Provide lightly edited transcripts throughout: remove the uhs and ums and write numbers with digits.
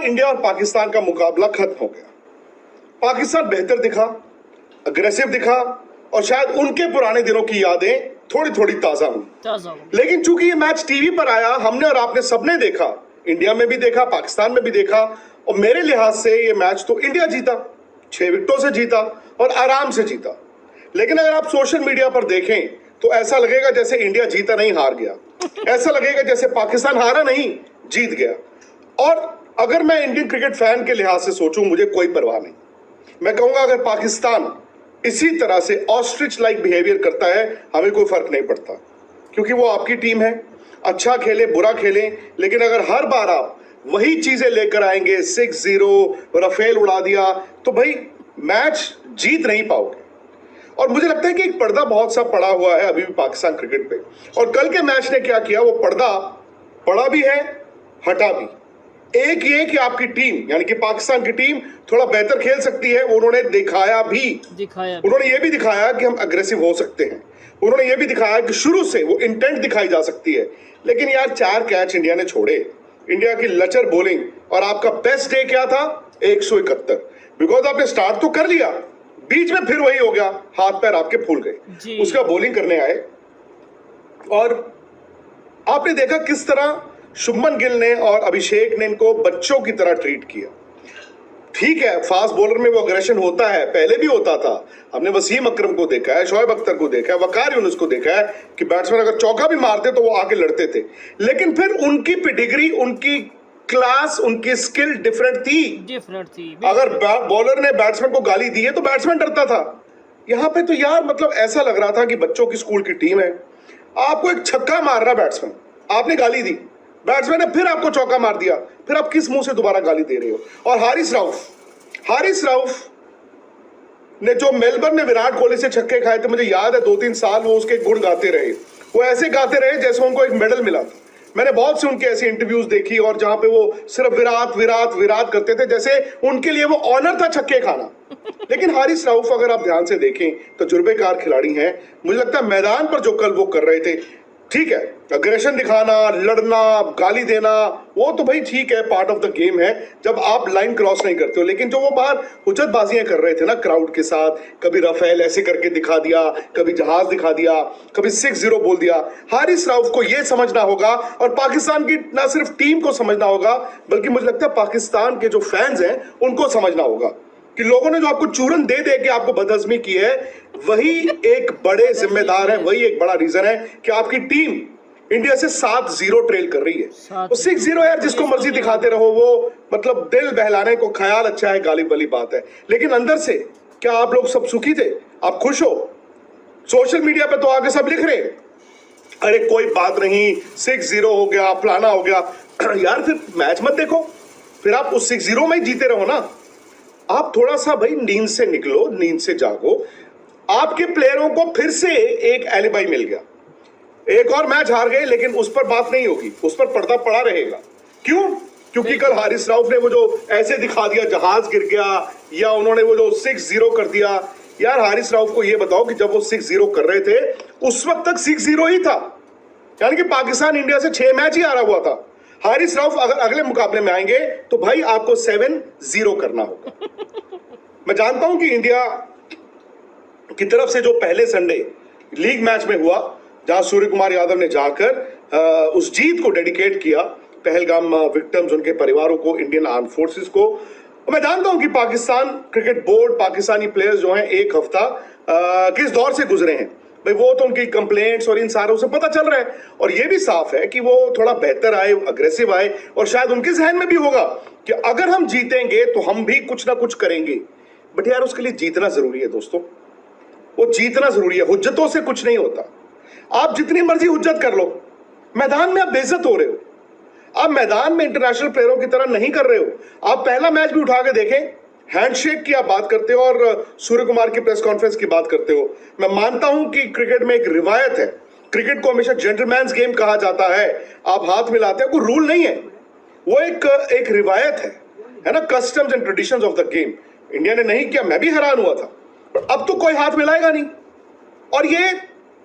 India और पाकिस्तान का मुकाबला खत्म हो गया। पाकिस्तान बेहतर दिखा, अग्रेसिव दिखा और शायद उनके पुराने दिनों की यादें थोड़ी थोड़ी ताजा हुई। लेकिन चूंकि ये मैच टीवी पर आया, हमने और आपने सबने देखा, इंडिया में भी देखा, पाकिस्तान में भी देखा, और मेरे लिहाज से ये मैच तो इंडिया जीता, 6 विकेटों से जीता और आराम से जीता। लेकिन अगर आप सोशल मीडिया पर देखें तो ऐसा लगेगा जैसे इंडिया जीता नहीं हार गया, ऐसा लगेगा जैसे पाकिस्तान हारा नहीं जीत गया। और अगर मैं इंडियन क्रिकेट फैन के लिहाज से सोचूं, मुझे कोई परवाह नहीं। मैं कहूंगा अगर पाकिस्तान इसी तरह से ऑस्ट्रिच लाइक बिहेवियर करता है, हमें कोई फर्क नहीं पड़ता, क्योंकि वो आपकी टीम है। अच्छा खेले बुरा खेले, लेकिन अगर हर बार आप वही चीजें लेकर आएंगे, 6-0 रफेल उड़ा दिया, तो भाई मैच जीत नहीं पाओगे। और मुझे लगता है कि एक पर्दा बहुत सा पड़ा हुआ है अभी भी पाकिस्तान क्रिकेट पे, और कल के मैच ने क्या किया, वो पर्दा पड़ा भी है, हटा भी। एक ये कि आपकी टीम यानी कि पाकिस्तान की टीम थोड़ा बेहतर खेल सकती है, उन्होंने दिखाया भी। उन्होंने ये भी दिखाया कि हम अग्रेसिव हो सकते हैं, उन्होंने ये भी दिखाया कि शुरू से वो इंटेंट दिखाई जा सकती है। लेकिन यार 4 कैच इंडिया ने छोड़े, इंडिया की लचर बॉलिंग, और आपका बेस्ट डे क्या था, 171। बिकॉज आपने स्टार्ट तो कर लिया, बीच में फिर वही हो गया, हाथ पैर आपके फूल गए, उसका बॉलिंग करने आए। और आपने देखा किस तरह शुभमन गिल ने और अभिषेक ने इनको बच्चों की तरह ट्रीट किया। ठीक है, फास्ट बॉलर में वो अग्रेशन होता है, पहले भी होता था। हमने वसीम अकरम को देखा है, शोएब अख्तर को देखा है, वकार यूनुस को देखा है कि बैट्समैन अगर चौका भी मारते तो वो आके लड़ते थे। लेकिन फिर उनकी पेडिग्री, उनकी क्लास, उनकी स्किल डिफरेंट थी। अगर बॉलर ने बैट्समैन को गाली दी है तो बैट्समैन डरता था। यहां पे तो यार मतलब ऐसा लग रहा था कि बच्चों की स्कूल की टीम है। आपको एक छक्का मार रहा बैट्समैन, आपने गाली दी, बैट्समैन ने फिर आपको चौका मार दिया, फिर आप किस मुंह से दोबारा गाली दे रहे हो। और हारिस राउफ ने जो मेलबर्न में विराट कोहली से छक्के खाए थे, मुझे याद है 2-3 साल वो उसके गुण गाते रहे। वो ऐसे गाते रहे जैसे उनको एक मेडल मिला था। मैंने बहुत से उनके ऐसी इंटरव्यूज देखी और जहां पे वो सिर्फ विराट करते थे, जैसे उनके लिए वो ऑनर था छक्के खाना। लेकिन हारिस राउफ अगर आप ध्यान से देखें तो तजुर्बेकार खिलाड़ी हैं। मुझे लगता है मैदान पर जो कल वो कर रहे थे, ठीक है, अग्रेशन दिखाना, लड़ना, गाली देना, वो तो भाई ठीक है, पार्ट ऑफ द गेम है जब आप लाइन क्रॉस नहीं करते हो। लेकिन जो वो बाहर हुज्जतबाजियां कर रहे थे ना क्राउड के साथ, कभी रफेल ऐसे करके दिखा दिया, कभी जहाज दिखा दिया, कभी 6-0 बोल दिया। हारिस राउफ को ये समझना होगा और पाकिस्तान की ना सिर्फ टीम को समझना होगा, बल्कि मुझे लगता है पाकिस्तान के जो फैंस हैं उनको समझना होगा कि लोगों ने जो आपको चूरन दे दे के आपको बदहजमी की है, वही एक बड़े जिम्मेदार है, वही एक बड़ा रीजन है कि आपकी टीम इंडिया से 7-0 ट्रेल कर रही है। तो 6-0 यार जिसको मर्जी दिखाते रहो, वो मतलब दिल बहलाने को ख्याल अच्छा है, गालिब वाली बात है। लेकिन अंदर से क्या आप लोग सब सुखी थे, आप खुश हो? सोशल मीडिया पे तो आगे सब लिख रहे अरे कोई बात नहीं, 6-0 हो गया, फलाना हो गया। यार फिर मैच मत देखो, फिर आप उस 6-0 में ही जीते रहो ना। आप थोड़ा सा भाई नींद से निकलो, नींद से जागो। आपके प्लेयरों को फिर से एक एलिबाई मिल गया, एक और मैच हार गए, लेकिन उस पर बात नहीं होगी, उस पर पर्दा पड़ा रहेगा। क्यों? क्योंकि कल हारिस राउफ ने वो जो ऐसे दिखा दिया, जहाज गिर गया, या उन्होंने वो जो 6-0 कर दिया। यार हारिस राउफ को ये बताओ कि जब वो 6-0 कर रहे थे उस वक्त तक 6-0 ही था, यानी कि पाकिस्तान इंडिया से 6 मैच ही हारा हुआ था। हारिस राउफ अगर अगले मुकाबले में आएंगे तो भाई आपको 7-0 करना होगा। मैं जानता हूं कि इंडिया की तरफ से जो पहले संडे लीग मैच में हुआ, जहां सूर्य कुमार यादव ने जाकर उस जीत को डेडिकेट किया पहलगाम विक्टिम्स, उनके परिवारों को, इंडियन आर्म फोर्सेस को। मैं जानता हूं कि Pakistan cricket board, Pakistani players जो हैं, एक हफ्ता किस दौर से गुजरे हैं भाई, वो तो उनकी कंप्लेंट्स और इन सारों से पता चल रहा है। और ये भी साफ है कि वो थोड़ा बेहतर आए, अग्रेसिव आए, और शायद उनके जहन में भी होगा कि अगर हम जीतेंगे तो हम भी कुछ ना कुछ करेंगे। बट यार उसके लिए जीतना जरूरी है दोस्तों, वो जीतना जरूरी है, हुज्जतों से कुछ नहीं होता। आप जितनी मर्जी हुज्जत कर लो, मैदान में आप बेइज्जत हो रहे हो। आप मैदान में इंटरनेशनल प्लेयरों की तरह नहीं कर रहे हो। आप पहला मैच भी उठा के देखें, हैंडशेक की आप बात करते हो और सूर्य कुमार की प्रेस कॉन्फ्रेंस की बात करते हो। मैं मानता हूं कि क्रिकेट में एक रिवायत है, क्रिकेट को हमेशा जेंटलमैन्स गेम कहा जाता है। आप हाथ मिलाते हो, कोई रूल नहीं है, वो एक रिवायत है ना, customs and traditions of the game. India ने नहीं किया, मैं भी हैरान हुआ था। अब तो कोई हाथ मिलाएगा नहीं, और ये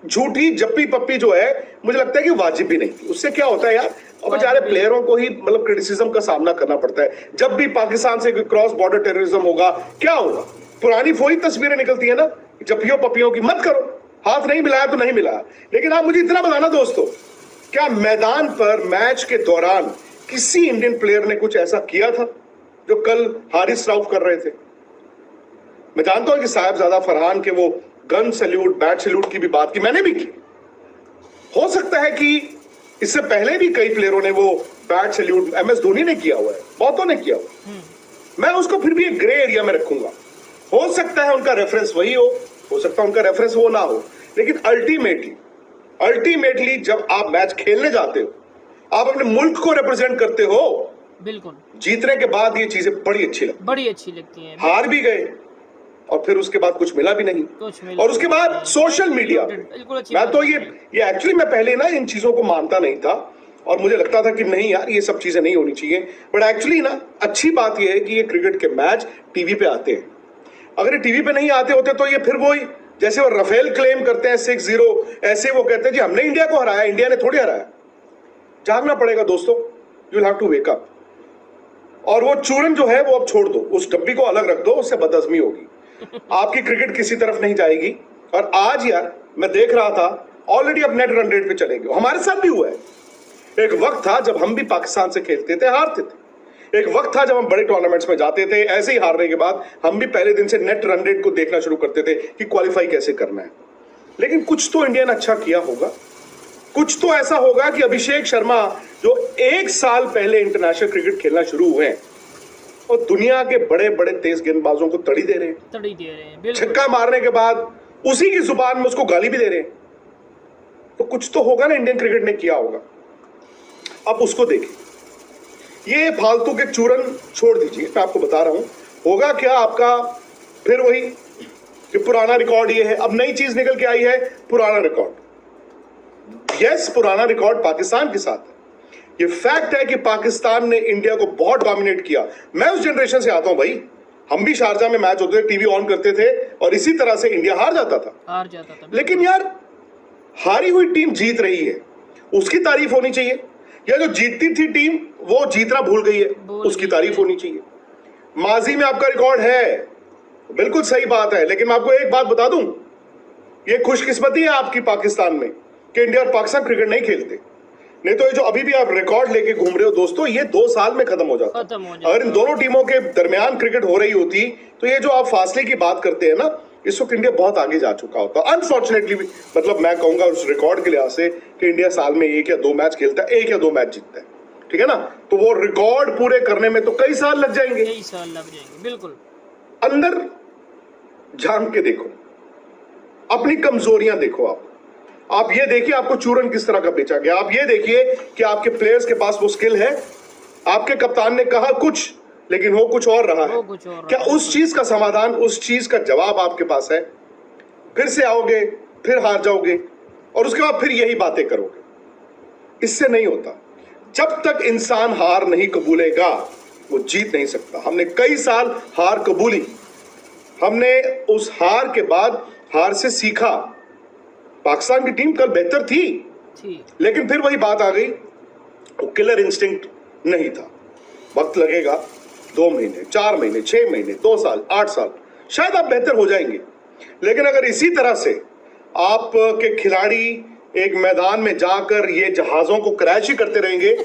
झूठी जप्पी पप्पी जो है, मुझे लगता है कि वाजिब भी नहीं थी। उससे क्या होता है यार, और बेचारे प्लेयरों को ही मतलब क्रिटिसिज्म का सामना करना पड़ता है। जब भी पाकिस्तान से क्रॉस बॉर्डर टेररिज्म होगा, क्या होगा? पुरानी वही तस्वीरें निकलती है ना, जपियों पपियों की। मत करो, हाथ नहीं मिलाया तो नहीं मिलाया। लेकिन आप मुझे इतना बताना दोस्तों, क्या मैदान पर मैच के दौरान किसी इंडियन प्लेयर ने कुछ ऐसा किया था जो कल हारिस राउफ कर रहे थे? मैं जानता हूं कि साहिबजादा फरहान के वो गन सैल्यूट, बैट सैल्यूट की भी बात की, मैंने भी की। हो सकता है कि इससे पहले भी कई प्लेयरों ने वो बैट सैल्यूट, MS धोनी ने किया हुआ है, बहुतों ने किया हुआ है। मैं उसको फिर भी एक ग्रे एरिया में रखूंगा। हो सकता है उनका रेफरेंस वही हो सकता है उनका रेफरेंस वो ना हो, लेकिन अल्टीमेटली जब आप मैच खेलने जाते हो, आप अपने मुल्क को रिप्रेजेंट करते हो। बिल्कुल। जीतने के बाद ये चीजें बड़ी अच्छी लगती हैं। हार भी गए और फिर उसके बाद कुछ मिला भी नहीं, और उसके बाद सोशल मीडिया, मैं तो ये एक्चुअली मैं पहले ना इन चीजों को मानता नहीं था और मुझे लगता था कि नहीं यार ये सब चीजें नहीं होनी चाहिए, बट एक्चुअली ना अच्छी बात ये है कि ये क्रिकेट के मैच टीवी पे आते हैं। अगर ये टीवी पे नहीं आते होते तो ये फिर वही जैसे वो रफेल क्लेम करते हैं 6-0, ऐसे वो कहते हैं जी हमने इंडिया को हराया, इंडिया ने थोड़ी हराया। जागना पड़ेगा दोस्तों, you will have to wake up. और वो चूरन जो है वो अब छोड़ दो, उस डब्बी को अलग रख दो, उससे बदहजमी होगी। आपकी क्रिकेट किसी तरफ नहीं जाएगी। और आज यार मैं देख रहा था ऑलरेडी अब नेट रन रेट पे चले गए। हमारे साथ भी हुआ है। एक वक्त था जब हम भी पाकिस्तान से खेलते थे, हारते थे। एक वक्त था जब हम बड़े टूर्नामेंट्स में जाते थे, ऐसे ही हारने के बाद हम भी पहले दिन से नेट रन रेट को देखना शुरू करते थे कि क्वालिफाई कैसे करना है। लेकिन कुछ तो इंडिया ने अच्छा किया होगा, कुछ तो ऐसा होगा कि अभिषेक शर्मा जो 1 साल पहले इंटरनेशनल क्रिकेट खेलना शुरू हुए हैं और दुनिया के बड़े बड़े तेज गेंदबाजों को तड़ी दे रहे हैं, छक्का मारने के बाद उसी की जुबान में उसको गाली भी दे रहे हैं, तो कुछ तो होगा ना इंडियन क्रिकेट ने किया होगा। अब उसको देखिए, ये फालतू के चूरन छोड़ दीजिए, मैं आपको बता रहा हूं होगा क्या आपका। फिर वही कि पुराना रिकॉर्ड ये है, अब नई चीज निकल के आई है, पुराना रिकॉर्ड। यस, पुराना रिकॉर्ड पाकिस्तान के साथ है। ये फैक्ट है कि पाकिस्तान ने इंडिया को बहुत डोमिनेट किया। मैं उस जनरेशन से आता हूं भाई, हम भी शारजा में मैच होते थे, टीवी ऑन करते थे और इसी तरह से इंडिया हार जाता था। लेकिन यार हारी हुई टीम जीत रही है, उसकी तारीफ होनी चाहिए। या जो जीतती थी टीम वो जीतना भूल गई है, उसकी तारीफ होनी चाहिए। माजी में आपका रिकॉर्ड है, बिल्कुल सही बात है, लेकिन मैं आपको एक बात बता दूं, ये खुशकिस्मती है आपकी पाकिस्तान में कि इंडिया और पाकिस्तान क्रिकेट नहीं खेलते। नहीं तो ये जो अभी भी आप रिकॉर्ड लेके घूम रहे हो दोस्तों, ये 2 साल में खत्म हो जाता। अगर इन दोनों टीमों के दरमियान क्रिकेट हो रही होती तो ये जो आप फासले की बात करते हैं ना, इस वक्त इंडिया बहुत आगे जा चुका होता। अनफॉर्चुनेटली मतलब मैं कहूंगा उस रिकॉर्ड के लिहाज से कि इंडिया साल में 1 या 2 मैच खेलता है, 1 या 2 मैच जीतता है, ठीक है ना। तो वो रिकॉर्ड पूरे करने में तो कई साल लग जाएंगे। बिल्कुल। अंदर झांक के देखो, अपनी कमजोरियां देखो। आप ये देखिए आपको चूरन किस तरह का बेचा गया। आप ये देखिए कि आपके प्लेयर्स के पास वो स्किल है। आपके कप्तान ने कहा कुछ लेकिन हो कुछ और रहा है। क्या उस चीज का समाधान, उस चीज का जवाब आपके पास है? फिर से आओगे, फिर हार जाओगे और उसके बाद फिर यही बातें करोगे। इससे नहीं होता। जब तक इंसान हार नहीं कबूलेगा वो जीत नहीं सकता। हमने कई साल हार कबूली, हमने उस हार के बाद हार से सीखा। पाकिस्तान की टीम कल बेहतर थी, लेकिन फिर वही बात आ गई, वो किलर इंस्टिंक्ट नहीं था। वक्त लगेगा, 2 महीने, 4 महीने, 6 महीने, 2 साल, 8 साल, शायद आप बेहतर हो जाएंगे। लेकिन अगर इसी तरह से आपके खिलाड़ी एक मैदान में जाकर ये जहाजों को क्रैश ही करते रहेंगे,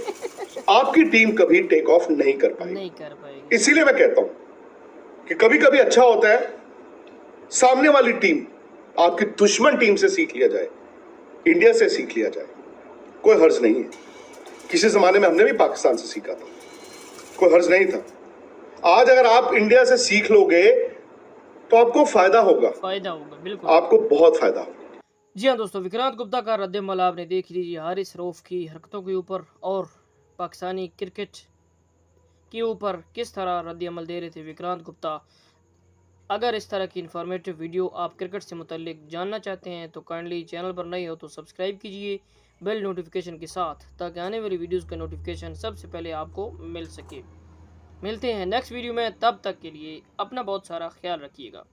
आपकी टीम कभी टेक ऑफ नहीं कर पाएगी। इसीलिए मैं कहता हूं कि कभी कभी अच्छा होता है सामने वाली टीम, आपकी दुश्मन टीम से सीख लिया जाए, इंडिया से सीख लिया जाए, कोई हर्ज नहीं है। किसी जमाने में हमने भी पाकिस्तान से सीखा था, कोई हर्ज नहीं था। आज अगर आप इंडिया से सीख लोगे तो आपको फायदा होगा, बिल्कुल आपको बहुत फायदा होगा। जी हाँ दोस्तों, विक्रांत गुप्ता का रद्द-ए-अमल आपने देख लीजिए हारिस रऊफ की हरकतों के ऊपर और पाकिस्तानी क्रिकेट के ऊपर किस तरह रद्द-ए-अमल दे रहे थे विक्रांत गुप्ता। अगर इस तरह की इन्फॉर्मेटिव वीडियो आप क्रिकेट से मुतल्लिक जानना चाहते हैं तो काइंडली चैनल पर नए हो तो सब्सक्राइब कीजिए बेल नोटिफिकेशन के साथ, ताकि आने वाली वीडियोस का नोटिफिकेशन सबसे पहले आपको मिल सके। मिलते हैं नेक्स्ट वीडियो में, तब तक के लिए अपना बहुत सारा ख्याल रखिएगा।